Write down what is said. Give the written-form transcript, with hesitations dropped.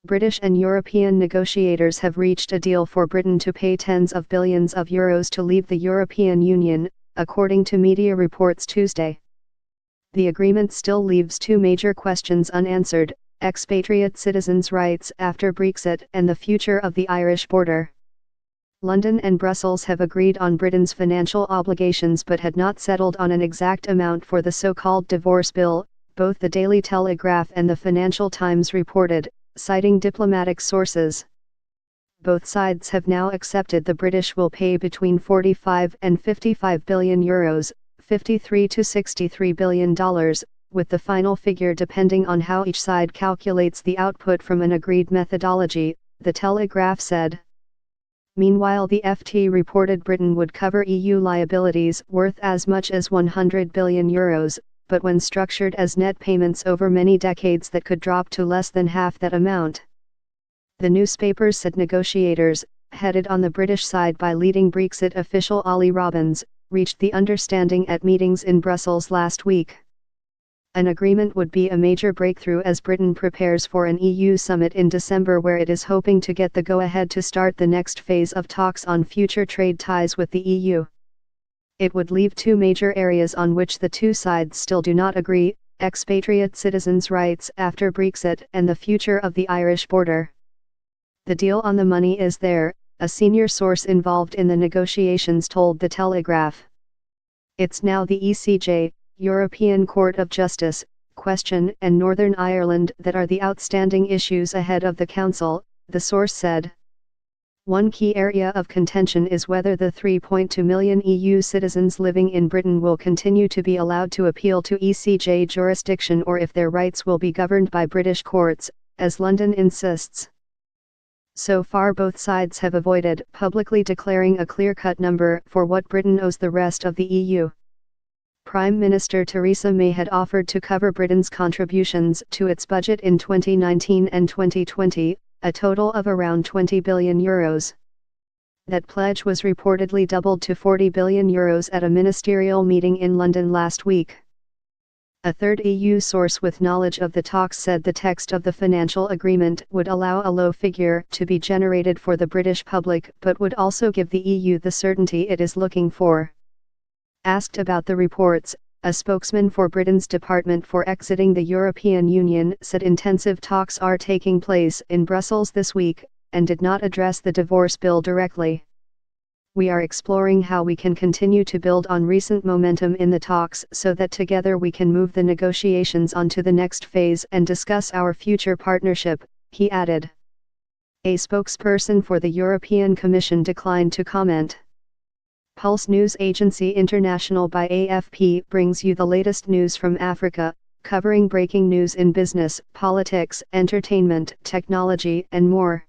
British and European negotiators have reached a deal for Britain to pay tens of billions of euros to leave the European Union, according to media reports Tuesday. The agreement still leaves two major questions unanswered: expatriate citizens' rights after Brexit and the future of the Irish border. London and Brussels have agreed on Britain's financial obligations but had not settled on an exact amount for the so-called divorce bill, both the Daily Telegraph and the Financial Times reported, citing diplomatic sources. Both sides have now accepted the British will pay between 45 and 55 billion euros, $53 to $63 billion, with the final figure depending on how each side calculates the output from an agreed methodology, the Telegraph said. Meanwhile, the FT reported Britain would cover EU liabilities worth as much as 100 billion euros, but when structured as net payments over many decades that could drop to less than half that amount. The newspapers said negotiators, headed on the British side by leading Brexit official Ollie Robbins, reached the understanding at meetings in Brussels last week. An agreement would be a major breakthrough as Britain prepares for an EU summit in December where it is hoping to get the go-ahead to start the next phase of talks on future trade ties with the EU. It would leave two major areas on which the two sides still do not agree: expatriate citizens' rights after Brexit and the future of the Irish border. The deal on the money is there, a senior source involved in the negotiations told the Telegraph. It's now the ECJ, European Court of Justice, question and Northern Ireland that are the outstanding issues ahead of the Council, the source said. One key area of contention is whether the 3.2 million EU citizens living in Britain will continue to be allowed to appeal to ECJ jurisdiction or if their rights will be governed by British courts, as London insists. So far both sides have avoided publicly declaring a clear-cut number for what Britain owes the rest of the EU. Prime Minister Theresa May had offered to cover Britain's contributions to its budget in 2019 and 2020, a total of around 20 billion euros. That pledge was reportedly doubled to 40 billion euros at a ministerial meeting in London last week. A third EU source with knowledge of the talks said the text of the financial agreement would allow a low figure to be generated for the British public but would also give the EU the certainty it is looking for. Asked about the reports, a spokesman for Britain's Department for Exiting the European Union said intensive talks are taking place in Brussels this week, and did not address the divorce bill directly. We are exploring how we can continue to build on recent momentum in the talks so that together we can move the negotiations on to the next phase and discuss our future partnership, he added. A spokesperson for the European Commission declined to comment. Pulse news agency International by AFP brings you the latest news from Africa, covering breaking news in business, politics, entertainment, technology, and more.